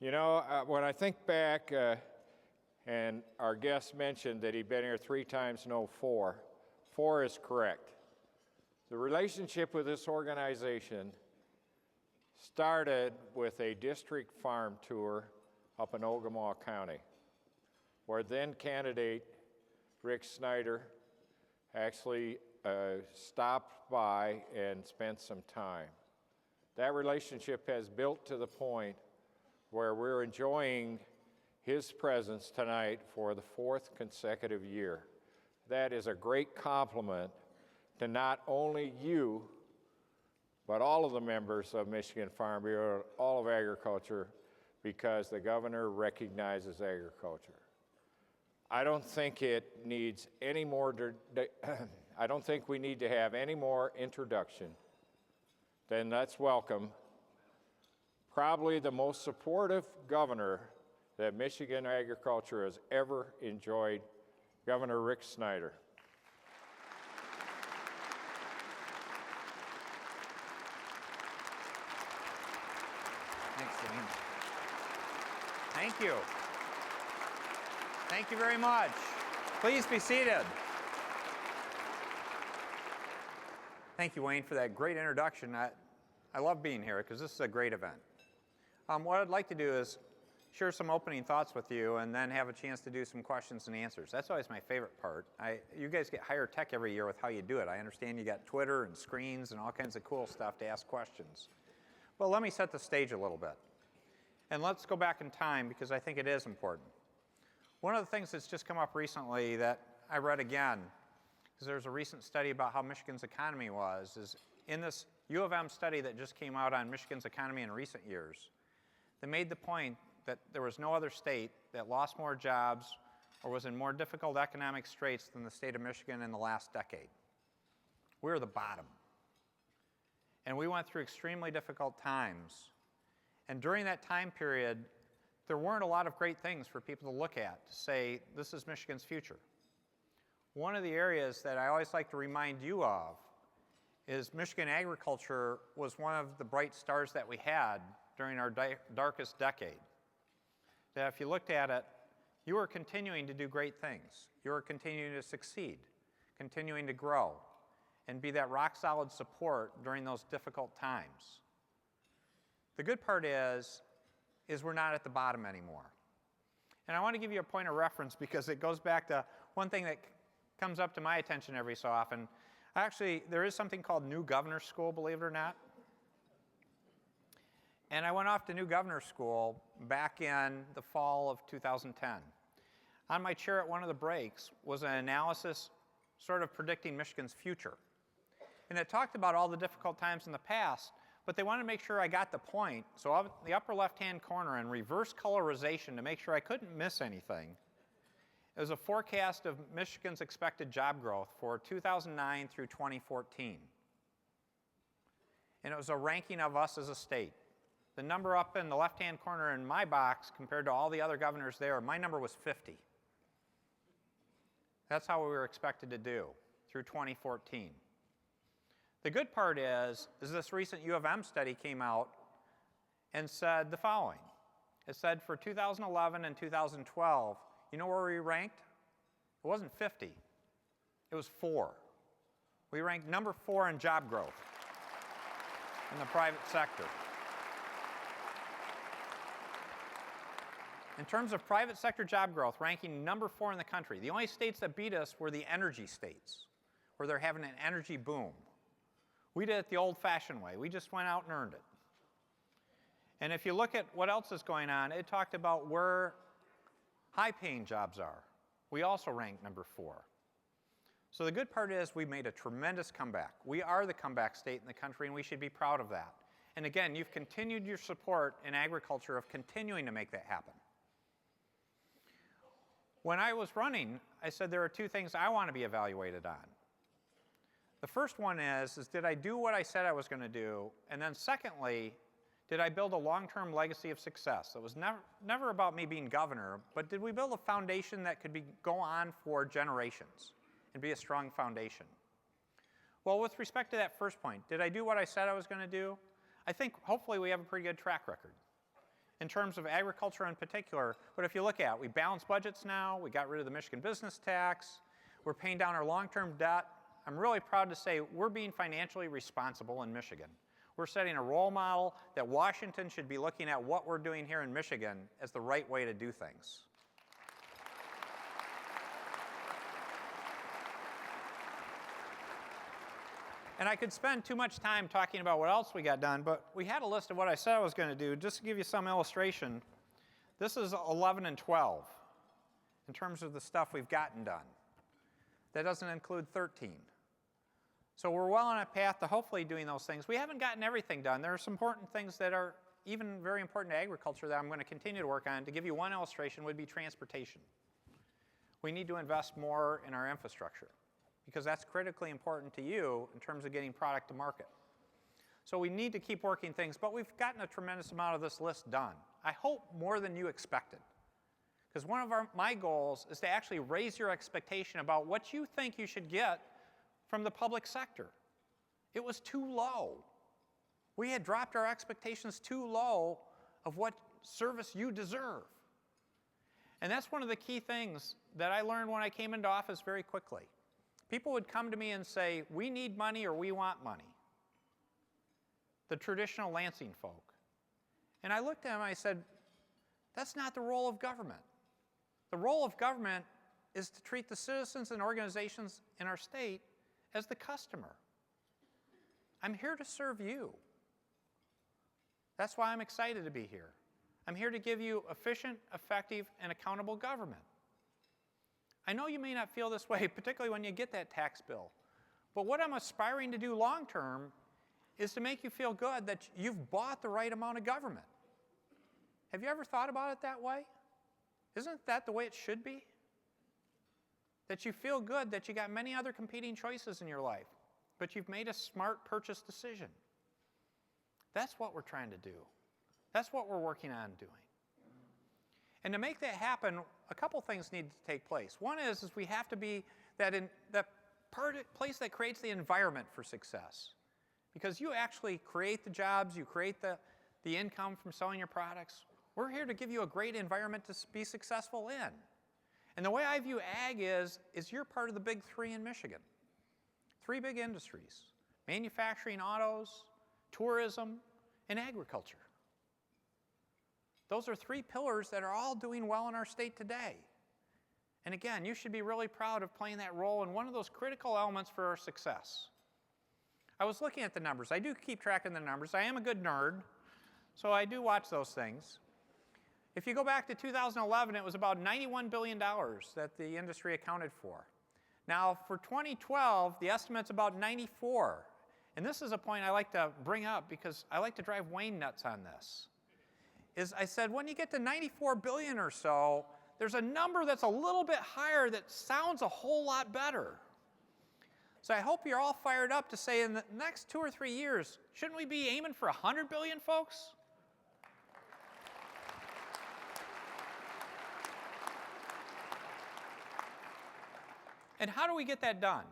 You know, when I think back, and our guest mentioned that he'd been here 3 times, no 4. 4 is correct. The relationship with this organization started with a district farm tour up in Ogemaw County, where then candidate Rick Snyder actually stopped by and spent some time. That relationship has built to the point where we're enjoying his presence tonight for the 4th consecutive year. That is a great compliment to not only you, but all of the members of Michigan Farm Bureau, all of agriculture, because the governor recognizes agriculture. I don't think it needs any more, I don't think we need to have any more introduction than let's welcome probably the most supportive governor that Michigan agriculture has ever enjoyed, Governor Rick Snyder. Thanks, Wayne. Thank you. Thank you very much. Please be seated. Thank you, Wayne, for that great introduction. I love being here because this is a great event. What I'd like to do is share some opening thoughts with you and then have a chance to do some questions and answers. That's always my favorite part. You guys get higher tech every year with how you do it. I understand you got Twitter and screens and all kinds of cool stuff to ask questions. Well, let me set the stage a little bit. And let's go back in time because I think it is important. One of the things that's just come up recently that I read again, because there's a recent study about how Michigan's economy was, is in this U of M study that just came out on Michigan's economy in recent years, they made the point that there was no other state that lost more jobs or was in more difficult economic straits than the state of Michigan in the last decade. We're the bottom. And we went through extremely difficult times. And during that time period, there weren't a lot of great things for people to look at to say, this is Michigan's future. One of the areas that I always like to remind you of is Michigan agriculture was one of the bright stars that we had during our darkest decade. That if you looked at it, you were continuing to do great things. You were continuing to succeed, continuing to grow, and be that rock-solid support during those difficult times. The good part is we're not at the bottom anymore. And I want to give you a point of reference because it goes back to one thing that comes up to my attention every so often. Actually, there is something called New Governor School, believe it or not. And I went off to New Governor School back in the fall of 2010. On my chair at one of the breaks was an analysis sort of predicting Michigan's future. And it talked about all the difficult times in the past, but they wanted to make sure I got the point. So up the upper left-hand corner in reverse colorization to make sure I couldn't miss anything, it was a forecast of Michigan's expected job growth for 2009 through 2014. And it was a ranking of us as a state. The number up in the left-hand corner in my box compared to all the other governors there, my number was 50. That's how we were expected to do through 2014. The good part is this recent U of M study came out and said the following. It said for 2011 and 2012, you know where we ranked? It wasn't 50. It was 4. We ranked number 4 in job growth in the private sector. In terms of private sector job growth, ranking number 4 in the country, the only states that beat us were the energy states, where they're having an energy boom. We did it the old-fashioned way. We just went out and earned it. And if you look at what else is going on, it talked about where high-paying jobs are. We also ranked number 4. So the good part is we made a tremendous comeback. We are the comeback state in the country, and we should be proud of that. And again, you've continued your support in agriculture of continuing to make that happen. When I was running, I said there are 2 things I want to be evaluated on. The first one is did I do what I said I was going to do? And then secondly, did I build a long-term legacy of success? It was never about me being governor, but did we build a foundation that could go on for generations and be a strong foundation? Well, with respect to that first point, did I do what I said I was going to do? I think hopefully we have a pretty good track record. in terms of agriculture in particular. But if you look at it, we balance budgets now, we got rid of the Michigan business tax, we're paying down our long-term debt. I'm really proud to say we're being financially responsible in Michigan. We're setting a role model that Washington should be looking at what we're doing here in Michigan as the right way to do things. And I could spend too much time talking about what else we got done, but we had a list of what I said I was going to do. Just to give you some illustration, this is 11 and 12 in terms of the stuff we've gotten done. That doesn't include 13. So we're well on a path to hopefully doing those things. We haven't gotten everything done. There are some important things that are even very important to agriculture that I'm going to continue to work on. To give you one illustration would be transportation. We need to invest more in our infrastructure because that's critically important to you in terms of getting product to market. So we need to keep working things, but we've gotten a tremendous amount of this list done. I hope more than you expected. Because one of my goals is to actually raise your expectation about what you think you should get from the public sector. It was too low. We had dropped our expectations too low of what service you deserve. And that's one of the key things that I learned when I came into office very quickly. People would come to me and say, we need money or we want money. The traditional Lansing folk. And I looked at them and I said, that's not the role of government. The role of government is to treat the citizens and organizations in our state as the customer. I'm here to serve you. That's why I'm excited to be here. I'm here to give you efficient, effective, and accountable government. I know you may not feel this way, particularly when you get that tax bill. But what I'm aspiring to do long term is to make you feel good that you've bought the right amount of government. Have you ever thought about it that way? Isn't that the way it should be? That you feel good that you got many other competing choices in your life, but you've made a smart purchase decision. That's what we're trying to do. That's what we're working on doing. And to make that happen, a couple things need to take place. One is we have to be that place that creates the environment for success. Because you actually create the jobs, you create the income from selling your products. We're here to give you a great environment to be successful in. And the way I view ag is you're part of the big three in Michigan. Three big industries: manufacturing, autos, tourism, and agriculture. Those are three pillars that are all doing well in our state today. And again, you should be really proud of playing that role in one of those critical elements for our success. I was looking at the numbers. I do keep track of the numbers. I am a good nerd, so I do watch those things. If you go back to 2011, it was about $91 billion that the industry accounted for. Now, for 2012, the estimate's about 94. And this is a point I like to bring up because I like to drive Wayne nuts on this. I said, when you get to 94 billion or so, there's a number that's a little bit higher that sounds a whole lot better. So I hope you're all fired up to say in the next 2 or 3 years, shouldn't we be aiming for 100 billion, folks? And how do we get that done?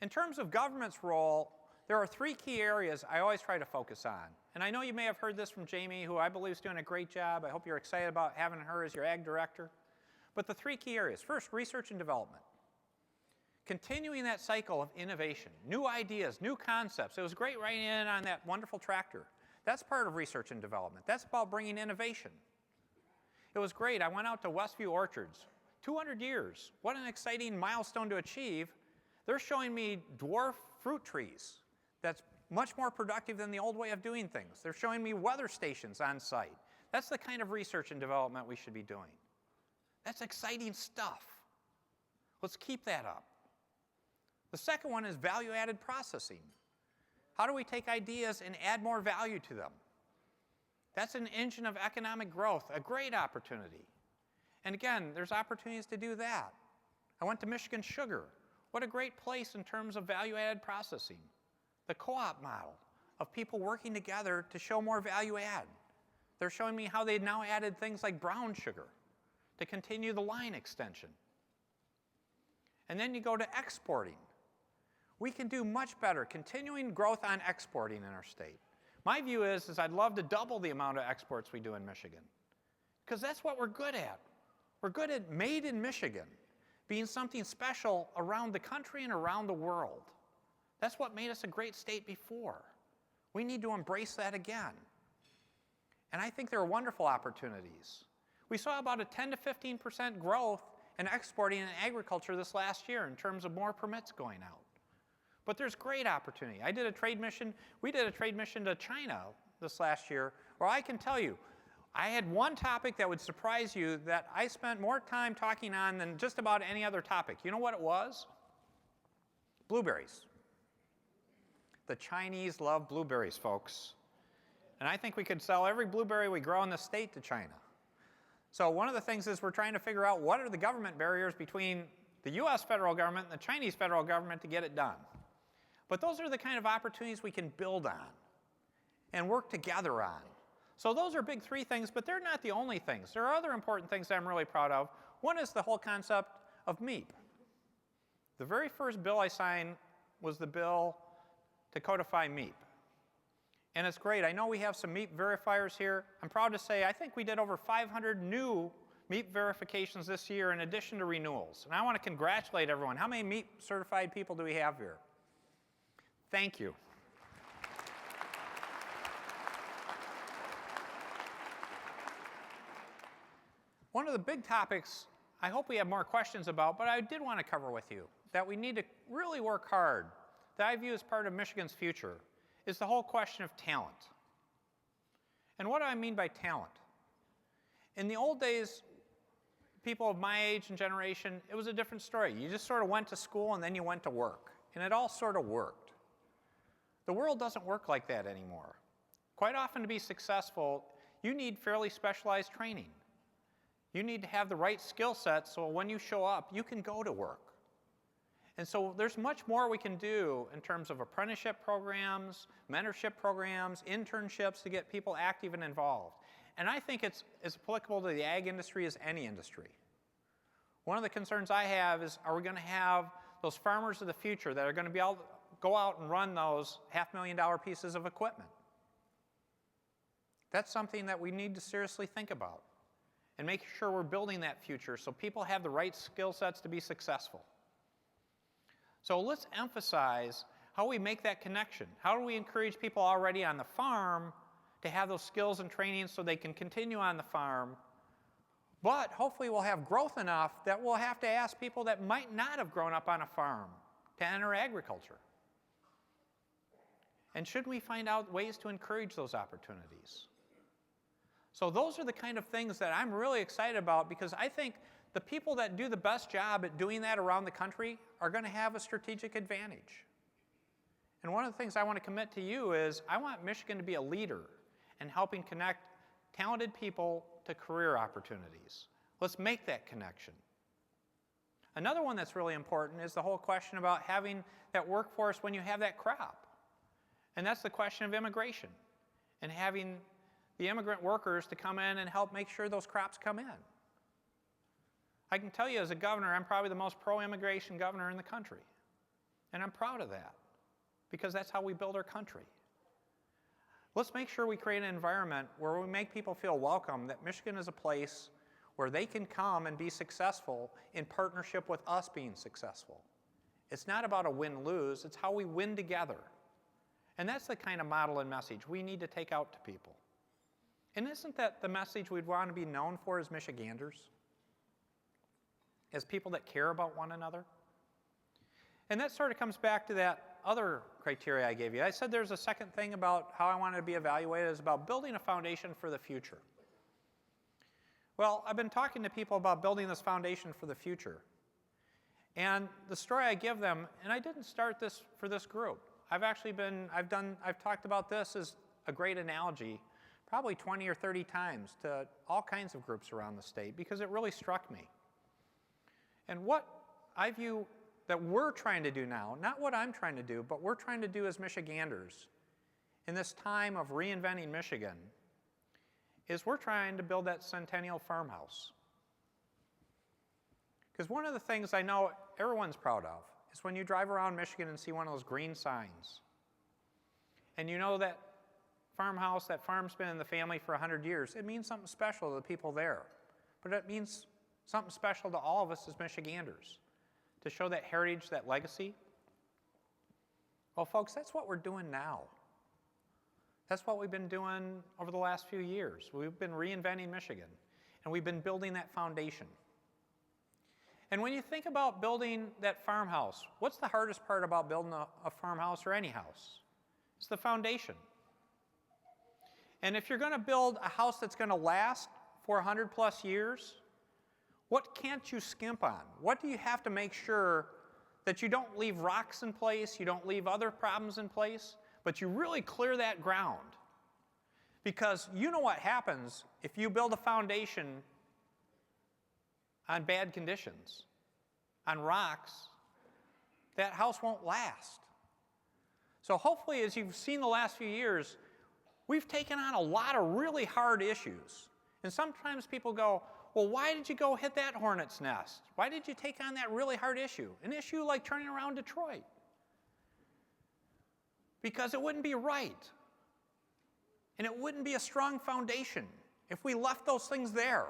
In terms of government's role, there are 3 key areas I always try to focus on. And I know you may have heard this from Jamie, who I believe is doing a great job. I hope you're excited about having her as your ag director. But the 3 key areas: first, research and development. Continuing that cycle of innovation, new ideas, new concepts. It was great writing in on that wonderful tractor. That's part of research and development. That's about bringing innovation. It was great. I went out to Westview Orchards. 200 years. What an exciting milestone to achieve. They're showing me dwarf fruit trees that's much more productive than the old way of doing things. They're showing me weather stations on site. That's the kind of research and development we should be doing. That's exciting stuff. Let's keep that up. The second one is value-added processing. How do we take ideas and add more value to them? That's an engine of economic growth, a great opportunity. And again, there's opportunities to do that. I went to Michigan Sugar. What a great place in terms of value-added processing. The co-op model of people working together to show more value add. They're showing me how they've now added things like brown sugar to continue the line extension. And then you go to exporting. We can do much better, continuing growth on exporting in our sate. My view is I'd love to double the amount of exports we do in Michigan, because that's what we're good at. We're good at made in Michigan, being something special around the country and around the world. That's what made us a great state before. We need to embrace that again. And I think there are wonderful opportunities. We saw about a 10 to 15% growth in exporting and agriculture this last year in terms of more permits going out. But there's great opportunity. We did a trade mission to China this last year, where I can tell you, I had one topic that would surprise you that I spent more time talking on than just about any other topic. You know what it was? Blueberries. The Chinese love blueberries, folks. And I think we could sell every blueberry we grow in the state to China. So one of the things is we're trying to figure out what are the government barriers between the US federal government and the Chinese federal government to get it done. But those are the kind of opportunities we can build on and work together on. So those are big three things, but they're not the only things. There are other important things that I'm really proud of. One is the whole concept of MEAP. The very first bill I signed was the bill to codify MEAP. And it's great. I know we have some MEAP verifiers here. I'm proud to say I think we did over 500 new MEAP verifications this year in addition to renewals. And I want to congratulate everyone. How many MEAP certified people do we have here? Thank you. One of the big topics I hope we have more questions about, but I did want to cover with you, that we need to really work hard, that I view as part of Michigan's future, is the whole question of talent. And what do I mean by talent? In the old days, people of my age and generation, it was a different story. You just sort of went to school and then you went to work, and it all sort of worked. The world doesn't work like that anymore. Quite often to be successful, you need fairly specialized training. You need to have the right skill set so when you show up, you can go to work. And so there's much more we can do in terms of apprenticeship programs, mentorship programs, internships to get people active and involved. And I think it's as applicable to the ag industry as any industry. One of the concerns I have is, are we going to have those farmers of the future that are going to be able to go out and run those $500,000 pieces of equipment? That's something that we need to seriously think about and make sure we're building that future so people have the right skill sets to be successful. So let's emphasize how we make that connection. How do we encourage people already on the farm to have those skills and training so they can continue on the farm? But hopefully we'll have growth enough that we'll have to ask people that might not have grown up on a farm to enter agriculture. And should we find out ways to encourage those opportunities? So those are the kind of things that I'm really excited about, because I think the people that do the best job at doing that around the country are going to have a strategic advantage. And one of the things I want to commit to you is I want Michigan to be a leader in helping connect talented people to career opportunities. Let's make that connection. Another one that's really important is the whole question about having that workforce when you have that crop. And that's the question of immigration and having the immigrant workers to come in and help make sure those crops come in. I can tell you as a governor, I'm probably the most pro-immigration governor in the country. And I'm proud of that, because that's how we build our country. Let's make sure we create an environment where we make people feel welcome, that Michigan is a place where they can come and be successful in partnership with us being successful. It's not about a win-lose, it's how we win together. And that's the kind of model and message we need to take out to people. And isn't that the message we'd want to be known for as Michiganders? As people that care about one another? And that sort of comes back to that other criteria I gave you. I said there's a second thing about how I wanted to be evaluated, is about building a foundation for the future. Well, I've been talking to people about building this foundation for the future. And the story I give them, and I didn't start this for this group. I've talked about this as a great analogy probably 20 or 30 times to all kinds of groups around the state, because it really struck me. And what I view that we're trying to do now, not what I'm trying to do, but we're trying to do as Michiganders in this time of reinventing Michigan, is we're trying to build that centennial farmhouse. Because one of the things I know everyone's proud of is when you drive around Michigan and see one of those green signs. And you know that farmhouse, that farm's been in the family for 100 years, it means something special to the people there. But it means something special to all of us as Michiganders, to show that heritage, that legacy. Well, folks, that's what we're doing now. That's what we've been doing over the last few years. We've been reinventing Michigan, and we've been building that foundation. And when you think about building that farmhouse, what's the hardest part about building a farmhouse or any house? It's the foundation. And if you're going to build a house that's going to last for 100 plus years, what can't you skimp on? What do you have to make sure that you don't leave rocks in place, you don't leave other problems in place, but you really clear that ground? Because you know what happens if you build a foundation on bad conditions, on rocks, that house won't last. So hopefully, as you've seen the last few years, we've taken on a lot of really hard issues. And sometimes people go, well, why did you go hit that hornet's nest? Why did you take on that really hard issue? An issue like turning around Detroit. Because it wouldn't be right. And it wouldn't be a strong foundation if we left those things there.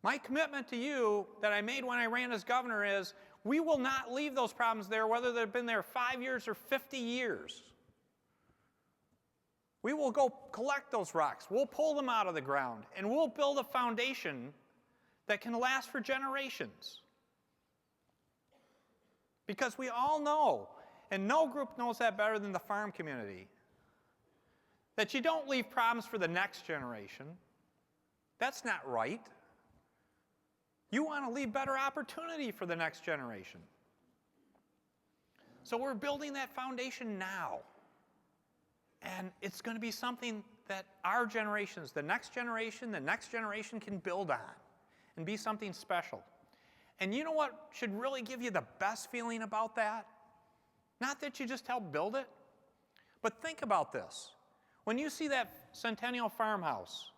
My commitment to you that I made when I ran as governor is we will not leave those problems there, whether they've been there 5 years or 50 years. We will go collect those rocks. We'll pull them out of the ground, and we'll build a foundation that can last for generations. Because we all know, and no group knows that better than the farm community, that you don't leave problems for the next generation. That's not right. You want to leave better opportunity for the next generation. So we're building that foundation now. And it's going to be something that our generations, the next generation can build on and be something special. And you know what should really give you the best feeling about that? Not that you just helped build it, but think about this. When you see that Centennial farmhouse,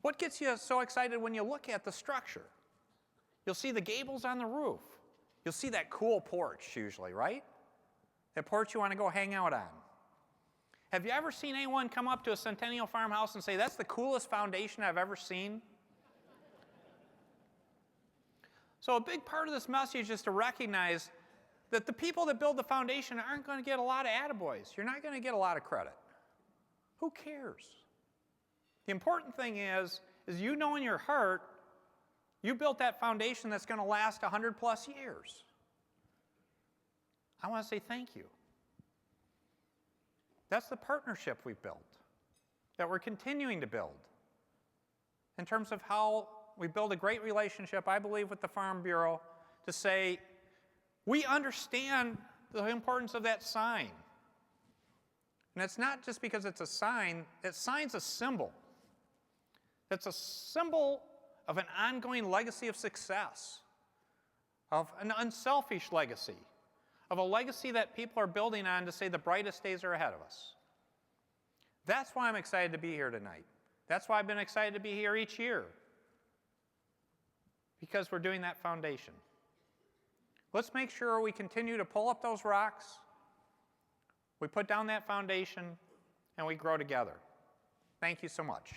what gets you so excited when you look at the structure? You'll see the gables on the roof. You'll see that cool porch usually, right? That porch you want to go hang out on. Have you ever seen anyone come up to a Centennial farmhouse and say, that's the coolest foundation I've ever seen? So a big part of this message is to recognize that the people that build the foundation aren't going to get a lot of attaboys. You're not going to get a lot of credit. Who cares? The important thing is you know in your heart, you built that foundation that's going to last 100 plus years. I want to say thank you. That's the partnership we've built, that we're continuing to build. In terms of how we build a great relationship, I believe, with the Farm Bureau to say, we understand the importance of that sign. And it's not just because it's a sign, that sign's a symbol. It's a symbol of an ongoing legacy of success, of an unselfish legacy, of a legacy that people are building on to say the brightest days are ahead of us. That's why I'm excited to be here tonight. That's why I've been excited to be here each year, because we're doing that foundation. Let's make sure we continue to pull up those rocks, we put down that foundation, and we grow together. Thank you so much.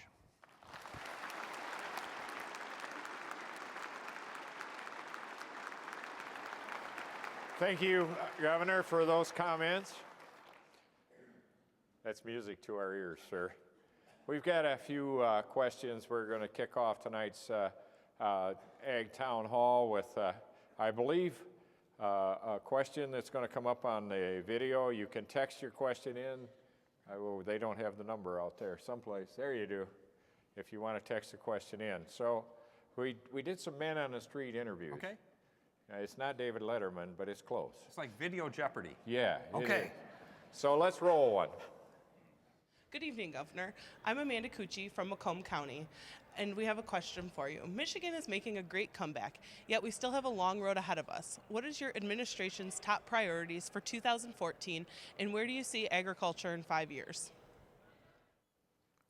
Thank you, Governor, for those comments. That's music to our ears, sir. We've got a few questions. We're going to kick off tonight's Ag Town Hall with, I believe, a question that's going to come up on the video. You can text your question in. They don't have the number out there someplace. There you do, if you want to text a question in. So we did some men on the street interviews. Okay. It's not David Letterman, but it's close. It's like Video Jeopardy. Yeah. Okay. So let's roll one. Good evening, Governor. I'm Amanda Cucci from Macomb County, and we have a question for you. Michigan is making a great comeback, yet we still have a long road ahead of us. What is your administration's top priorities for 2014, and where do you see agriculture in 5 years?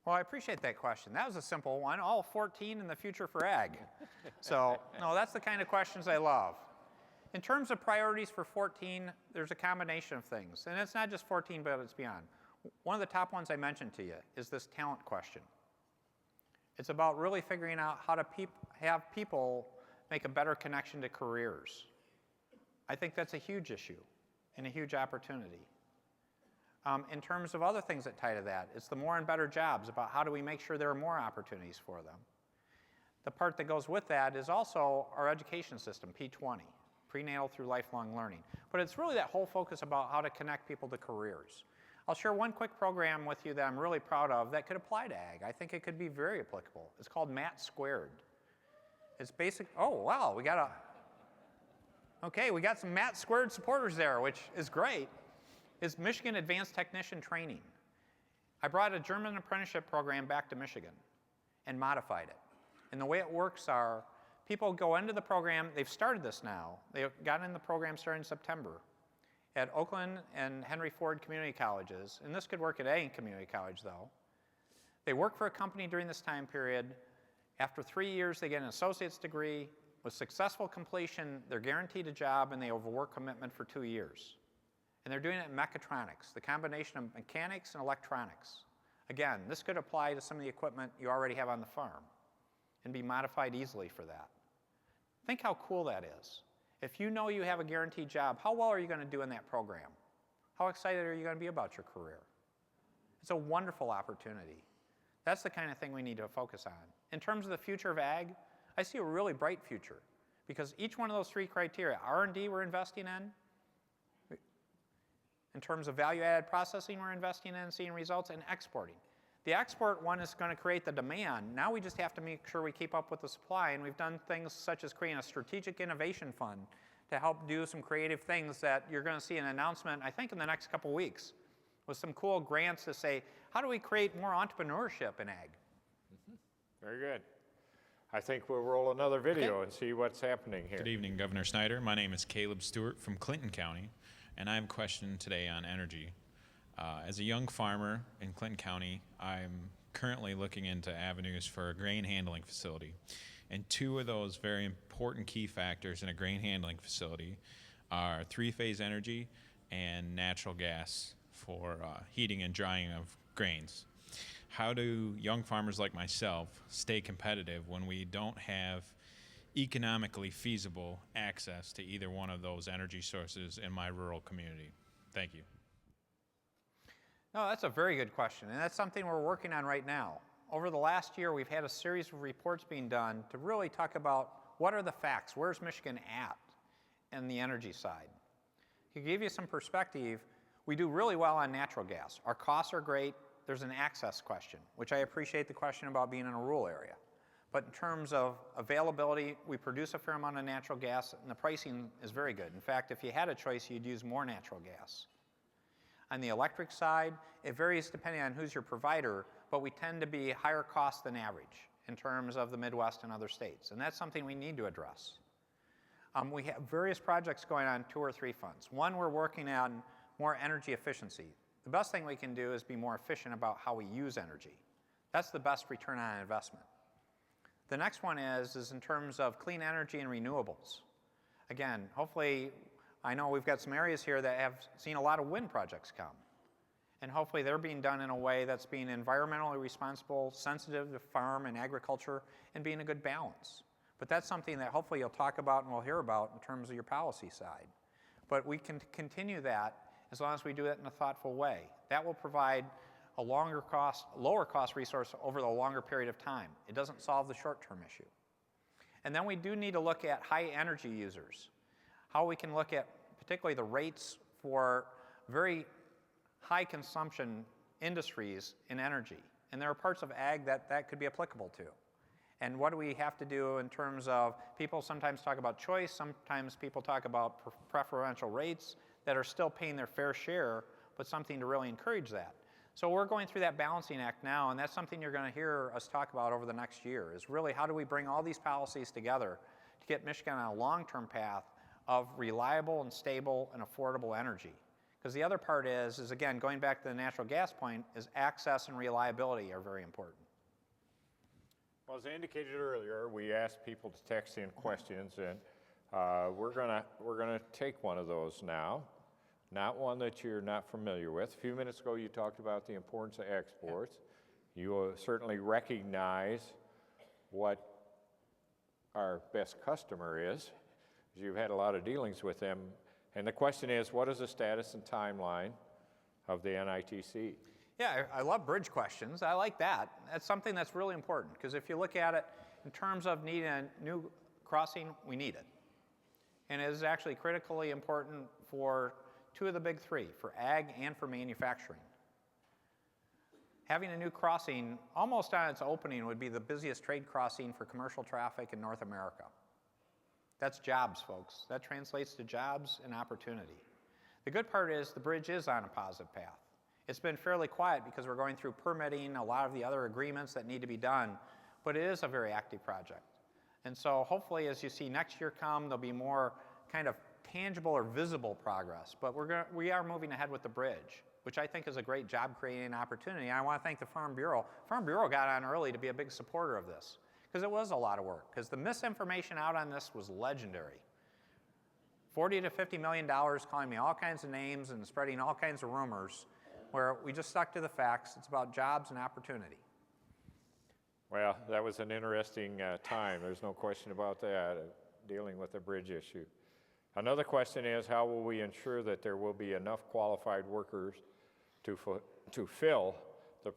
Well, I appreciate that question. That was a simple one, all 14 in the future for ag. So, no, that's the kind of questions I love. In terms of priorities for 14, there's a combination of things, and it's not just 14, but it's beyond. One of the top ones I mentioned to you is this talent question. It's about really figuring out how to have people make a better connection to careers. I think that's a huge issue and a huge opportunity. In terms of other things that tie to that, it's the more and better jobs, about how do we make sure there are more opportunities for them. The part that goes with that is also our education system, P20, prenatal through lifelong learning. But it's really that whole focus about how to connect people to careers. I'll share one quick program with you that I'm really proud of that could apply to ag. I think it could be very applicable. It's called MAT Squared. It's basic, oh wow, we got some MAT Squared supporters there, which is great. It's Michigan Advanced Technician Training. I brought a German apprenticeship program back to Michigan and modified it. And the way it works are, people go into the program, they've started this now, they got in the program starting in September at Oakland and Henry Ford community colleges, and this could work at any community college though. They work for a company during this time period. After 3 years, they get an associate's degree. With successful completion, they're guaranteed a job and they have a work commitment for 2 years. And they're doing it in mechatronics, the combination of mechanics and electronics. Again, this could apply to some of the equipment you already have on the farm and be modified easily for that. Think how cool that is. If you know you have a guaranteed job, how well are you going to do in that program? How excited are you going to be about your career? It's a wonderful opportunity. That's the kind of thing we need to focus on. In terms of the future of ag, I see a really bright future because each one of those 3 criteria, R&D we're investing in terms of value-added processing we're investing in, seeing results, and exporting. The export one is going to create the demand. Now we just have to make sure we keep up with the supply, and we've done things such as creating a strategic innovation fund to help do some creative things that you're going to see an announcement, I think, in the next couple weeks, with some cool grants to say, how do we create more entrepreneurship in ag? Very good. I think we'll roll another video and see what's happening here. Good evening, Governor Snyder. My name is Caleb Stewart from Clinton County, and I have a question today on energy. As a young farmer in Clinton County, I'm currently looking into avenues for a grain handling facility. And 2 of those very important key factors in a grain handling facility are 3-phase energy and natural gas for heating and drying of grains. How do young farmers like myself stay competitive when we don't have economically feasible access to either one of those energy sources in my rural community? Thank you. No, that's a very good question, and that's something we're working on right now. Over the last year, we've had a series of reports being done to really talk about what are the facts, where's Michigan at in the energy side. To give you some perspective, we do really well on natural gas. Our costs are great. There's an access question, which I appreciate the question about being in a rural area. But in terms of availability, we produce a fair amount of natural gas, and the pricing is very good. In fact, if you had a choice, you'd use more natural gas. On the electric side, it varies depending on who's your provider, but we tend to be higher cost than average in terms of the Midwest and other states, and that's something we need to address. We have various projects going on 2 or 3 fronts. One, we're working on more energy efficiency. The best thing we can do is be more efficient about how we use energy. That's the best return on investment. The next one is in terms of clean energy and renewables. Again, hopefully, I know we've got some areas here that have seen a lot of wind projects come. And hopefully they're being done in a way that's being environmentally responsible, sensitive to farm and agriculture, and being a good balance. But that's something that hopefully you'll talk about and we'll hear about in terms of your policy side. But we can continue that as long as we do it in a thoughtful way. That will provide a lower cost resource over the longer period of time. It doesn't solve the short-term issue. And then we do need to look at high energy users. How we can look at particularly the rates for very high consumption industries in energy. And there are parts of ag that could be applicable to. And what do we have to do in terms of, people sometimes talk about choice, sometimes people talk about preferential rates that are still paying their fair share, but something to really encourage that. So we're going through that balancing act now, and that's something you're going to hear us talk about over the next year, is really how do we bring all these policies together to get Michigan on a long-term path of reliable and stable and affordable energy. Because the other part is again, going back to the natural gas point, is access and reliability are very important. Well, as I indicated earlier, we asked people to text in questions, and we're gonna take one of those now. not one that you're not familiar with. A few minutes ago, you talked about the importance of exports. You will certainly recognize what our best customer is, because you've had a lot of dealings with them. And the question is, what is the status and timeline of the NITC? Yeah, I love bridge questions. I like that. That's something that's really important, because if you look at it in terms of needing a new crossing, we need it. And it is actually critically important for two of the big three, for ag and for manufacturing. Having a new crossing, almost on its opening, would be the busiest trade crossing for commercial traffic in North America. That's jobs, folks. That translates to jobs and opportunity. The good part is the bridge is on a positive path. It's been fairly quiet because we're going through permitting, a lot of the other agreements that need to be done, but it is a very active project. And so hopefully as you see next year come, there'll be more kind of tangible or visible progress. But we are moving ahead with the bridge, which I think is a great job creating opportunity. I want to thank the Farm Bureau. Farm Bureau got on early to be a big supporter of this, because it was a lot of work, because the misinformation out on this was legendary. $40 to $50 million calling me all kinds of names and spreading all kinds of rumors, where we just stuck to the facts. It's about jobs and opportunity. Well, that was an interesting time. There's no question about that, dealing with the bridge issue. Another question is, how will we ensure that there will be enough qualified workers to fill the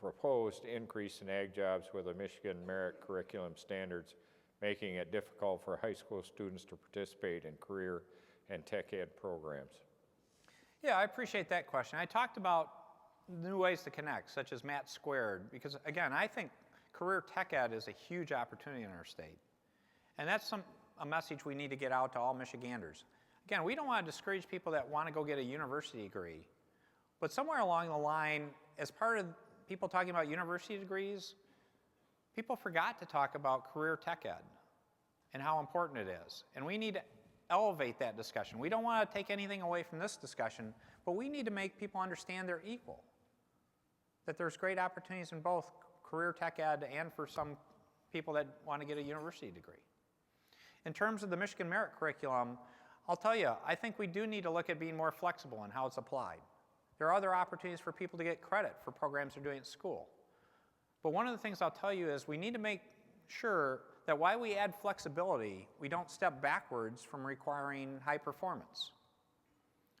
proposed increase in ag jobs with the Michigan Merit Curriculum Standards, making it difficult for high school students to participate in career and tech ed programs? Yeah, I appreciate that question. I talked about new ways to connect, such as Matt Squared, because again, I think career tech ed is a huge opportunity in our state. And that's a message we need to get out to all Michiganders. Again, we don't want to discourage people that want to go get a university degree, but somewhere along the line, as part of people talking about university degrees, people forgot to talk about career tech ed and how important it is. And we need to elevate that discussion. We don't want to take anything away from this discussion, but we need to make people understand they're equal, that there's great opportunities in both career tech ed and for some people that want to get a university degree. In terms of the Michigan Merit Curriculum, I'll tell you, I think we do need to look at being more flexible in how it's applied. There are other opportunities for people to get credit for programs they're doing at school. But one of the things I'll tell you is we need to make sure that while we add flexibility, we don't step backwards from requiring high performance.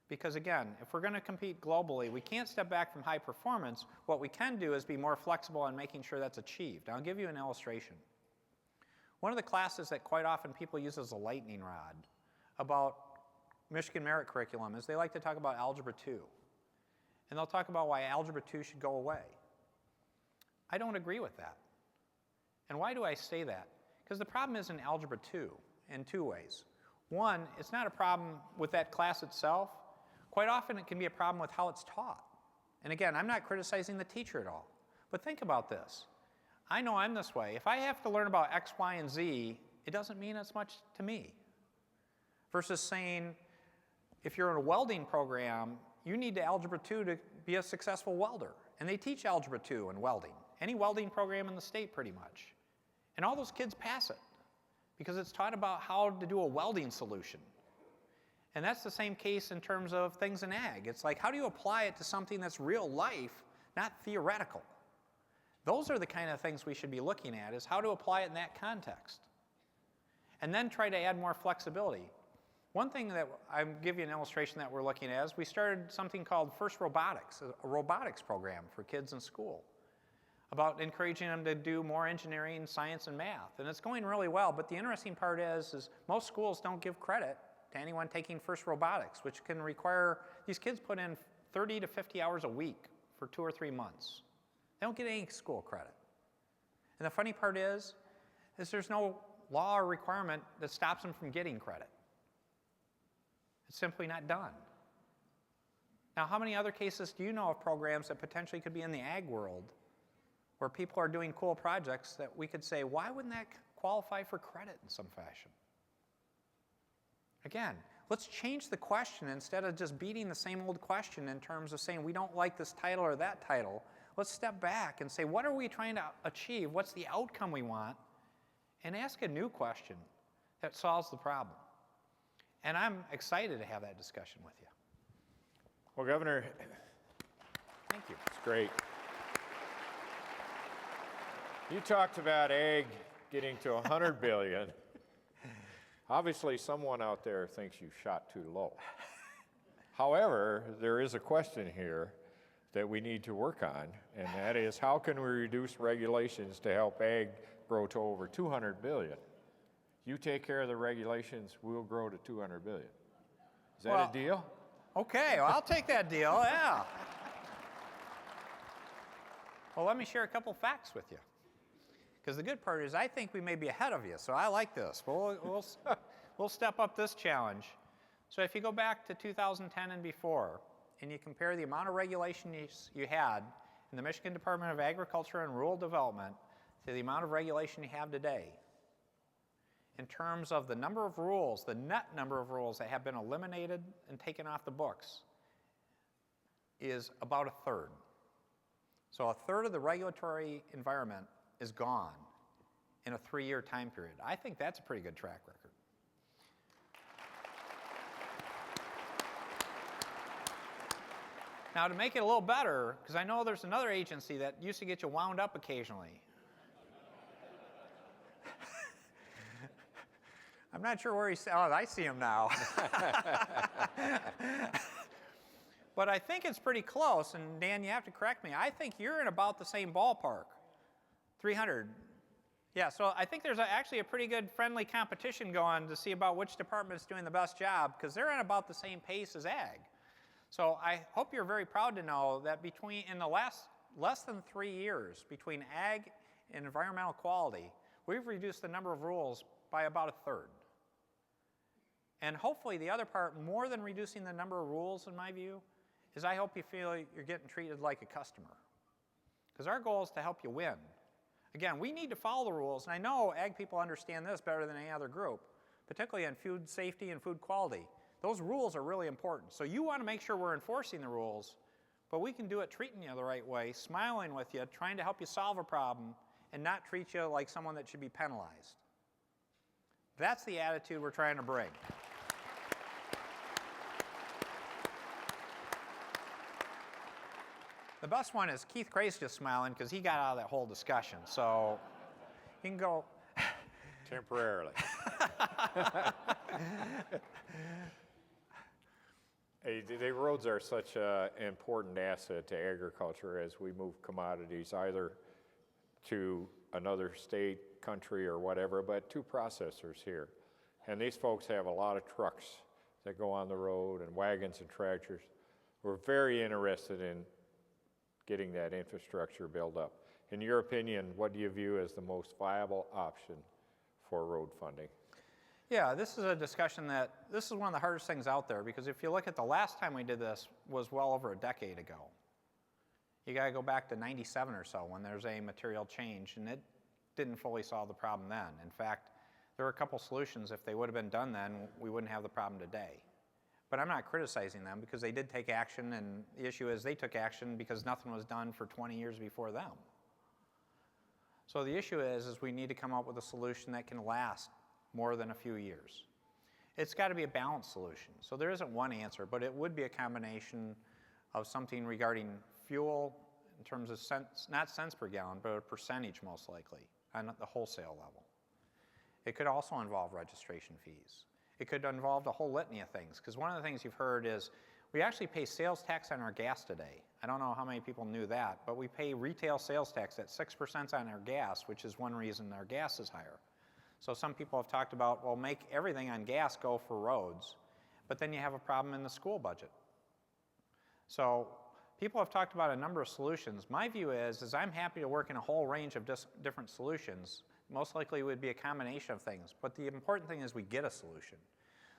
Because again, if we're going to compete globally, we can't step back from high performance. What we can do is be more flexible in making sure that's achieved. I'll give you an illustration. One of the classes that quite often people use as a lightning rod about Michigan Merit Curriculum is they like to talk about Algebra 2. And they'll talk about why Algebra 2 should go away. I don't agree with that. And why do I say that? Because the problem is in Algebra 2 in two ways. One, it's not a problem with that class itself. Quite often it can be a problem with how it's taught. And again, I'm not criticizing the teacher at all. But think about this. I know I'm this way. If I have to learn about X, Y, and Z, it doesn't mean as much to me. Versus saying, if you're in a welding program, you need to Algebra 2 to be a successful welder. And they teach Algebra 2 in welding. Any welding program in the state, pretty much. And all those kids pass it because it's taught about how to do a welding solution. And that's the same case in terms of things in ag. It's like, how do you apply it to something that's real life, not theoretical? Those are the kind of things we should be looking at, is how to apply it in that context. And then try to add more flexibility. One thing that I'll give you an illustration that we're looking at is we started something called First Robotics, a robotics program for kids in school, about encouraging them to do more engineering, science, and math. And it's going really well, but the interesting part is most schools don't give credit to anyone taking First Robotics, which can require these kids put in 30 to 50 hours a week for 2 or 3 months. They don't get any school credit. And the funny part is there's no law or requirement that stops them from getting credit. It's simply not done. Now, how many other cases do you know of programs that potentially could be in the ag world where people are doing cool projects that we could say, why wouldn't that qualify for credit in some fashion? Again, let's change the question instead of just beating the same old question in terms of saying we don't like this title or that title. Let's step back and say, what are we trying to achieve? What's the outcome we want? And ask a new question that solves the problem. And I'm excited to have that discussion with you. Well, Governor, Thank you. it's great. You talked about ag getting to 100 billion. Obviously, someone out there thinks you shot too low. However, there is a question here that we need to work on, and that is how can we reduce regulations to help ag grow to over 200 billion? You take care of the regulations, we'll grow to 200 billion. Is that Well, a deal? Okay, well, I'll take that deal, yeah. Well, let me share a couple facts with you. Because the good part is I think we may be ahead of you, so I like this. We'll step up this challenge. So if you go back to 2010 and before, and you compare the amount of regulations you had in the Michigan Department of Agriculture and Rural Development to the amount of regulation you have today, in terms of the number of rules, the net number of rules that have been eliminated and taken off the books is about a third. So a third of the regulatory environment is gone in a 3-year time period. I think that's a pretty good track record. Now, to make it a little better, because I know there's another agency that used to get you wound up occasionally. I'm not sure where he's. Oh, I see him now. But I think it's pretty close, and Dan, you have to correct me. I think you're in about the same ballpark, 300. Yeah, so I think there's actually a pretty good friendly competition going to see about which department's doing the best job, because they're at about the same pace as ag. So I hope you're very proud to know that in the last less than 3 years, between ag and environmental quality, we've reduced the number of rules by about a third. And hopefully the other part, more than reducing the number of rules, in my view, is I hope you feel you're getting treated like a customer. Because our goal is to help you win. Again, we need to follow the rules, and I know ag people understand this better than any other group, particularly on food safety and food quality. Those rules are really important. So you want to make sure we're enforcing the rules, but we can do it treating you the right way, smiling with you, trying to help you solve a problem, and not treat you like someone that should be penalized. That's the attitude we're trying to bring. The best one is Keith Cray's just smiling because he got out of that whole discussion. So you can go. Temporarily. Hey, the roads are such an important asset to agriculture as we move commodities either to another state, country, or whatever, but to processors here. And these folks have a lot of trucks that go on the road and wagons and tractors. We're very interested in getting that infrastructure built up. In your opinion, what do you view as the most viable option for road funding? Yeah, this is a discussion this is one of the hardest things out there, because if you look at the last time we did this was well over a decade ago. You got to go back to 97 or so when there's a material change, and it didn't fully solve the problem then. In fact, there were a couple solutions. If they would have been done then, we wouldn't have the problem today. But I'm not criticizing them because they did take action, and the issue is they took action because nothing was done for 20 years before them. So the issue is we need to come up with a solution that can last more than a few years. It's got to be a balanced solution. So there isn't one answer, but it would be a combination of something regarding fuel in terms of cents, not cents per gallon, but a percentage most likely on the wholesale level. It could also involve registration fees. It could involve a whole litany of things, because one of the things you've heard is we actually pay sales tax on our gas today. I don't know how many people knew that, but we pay retail sales tax at 6% on our gas, which is one reason our gas is higher. So some people have talked about, well, make everything on gas go for roads, but then you have a problem in the school budget. So people have talked about a number of solutions. My view is I'm happy to work in a whole range of different solutions. Most likely it would be a combination of things, but the important thing is we get a solution.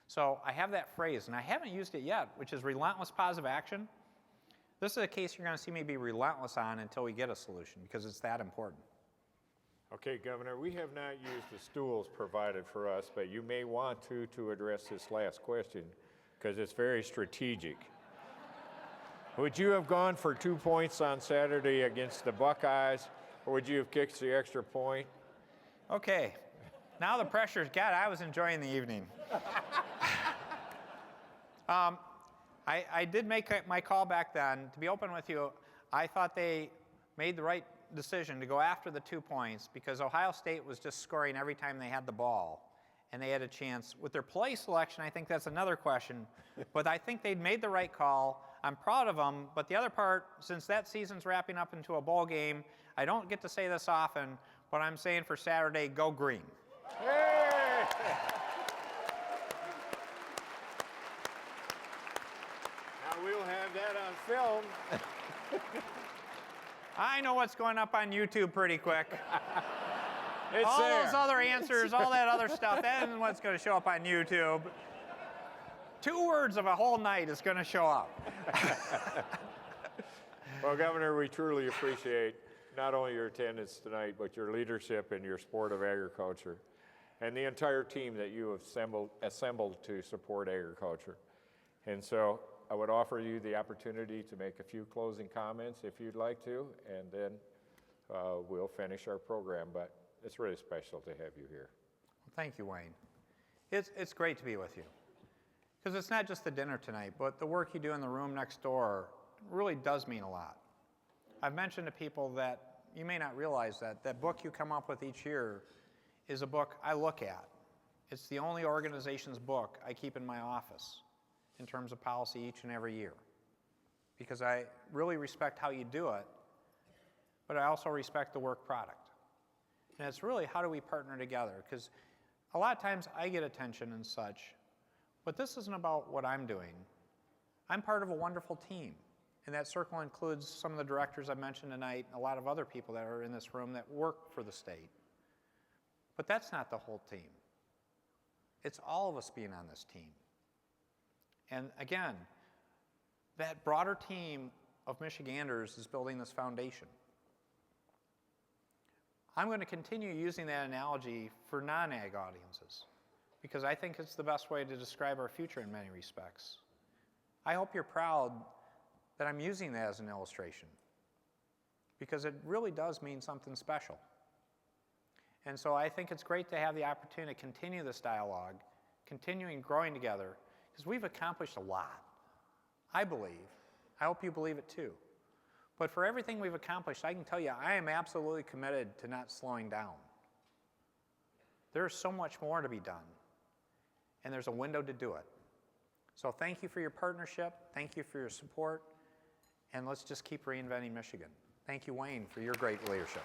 So I have that phrase, and I haven't used it yet, which is relentless positive action. This is a case you're going to see me be relentless on until we get a solution, because it's that important. Okay, Governor, we have not used the stools provided for us, but you may want to address this last question because it's very strategic. Would you have gone for 2 points on Saturday against the Buckeyes, or would you have kicked the extra point? Okay, now the pressure's got. I was enjoying the evening. I did make my call back then. To be open with you, I thought they made the right decision to go after the 2 points because Ohio State was just scoring every time they had the ball, and they had a chance. With their play selection, I think that's another question, but I think they'd made the right call. I'm proud of them, but the other part, since that season's wrapping up into a bowl game, I don't get to say this often, but I'm saying for Saturday, go green. Hey! Now we'll have that on film. I know what's going up on YouTube pretty quick. It's All there. those other answers, all that other stuff, that isn't what's going to show up on YouTube. 2 words of a whole night is going to show up. Well, Governor, we truly appreciate not only your attendance tonight, but your leadership in your sport of agriculture and the entire team that you have assembled to support agriculture. And so I would offer you the opportunity to make a few closing comments if you'd like to, and then we'll finish our program. But it's really special to have you here. Thank you, Wayne. It's great to be with you. Because it's not just the dinner tonight, but the work you do in the room next door really does mean a lot. I've mentioned to people that you may not realize that book you come up with each year is a book I look at. It's the only organization's book I keep in my office in terms of policy each and every year. Because I really respect how you do it, but I also respect the work product. And it's really how do we partner together? Because a lot of times I get attention and such, but this isn't about what I'm doing. I'm part of a wonderful team. And that circle includes some of the directors I mentioned tonight, and a lot of other people that are in this room that work for the state. But that's not the whole team. It's all of us being on this team. And again, that broader team of Michiganders is building this foundation. I'm going to continue using that analogy for non-ag audiences because I think it's the best way to describe our future in many respects. I hope you're proud that I'm using that as an illustration because it really does mean something special. And so I think it's great to have the opportunity to continue this dialogue, continuing growing together, because we've accomplished a lot, I believe. I hope you believe it too. But for everything we've accomplished, I can tell you I am absolutely committed to not slowing down. There's so much more to be done, and there's a window to do it. So thank you for your partnership, thank you for your support, and let's just keep reinventing Michigan. Thank you, Wayne, for your great leadership.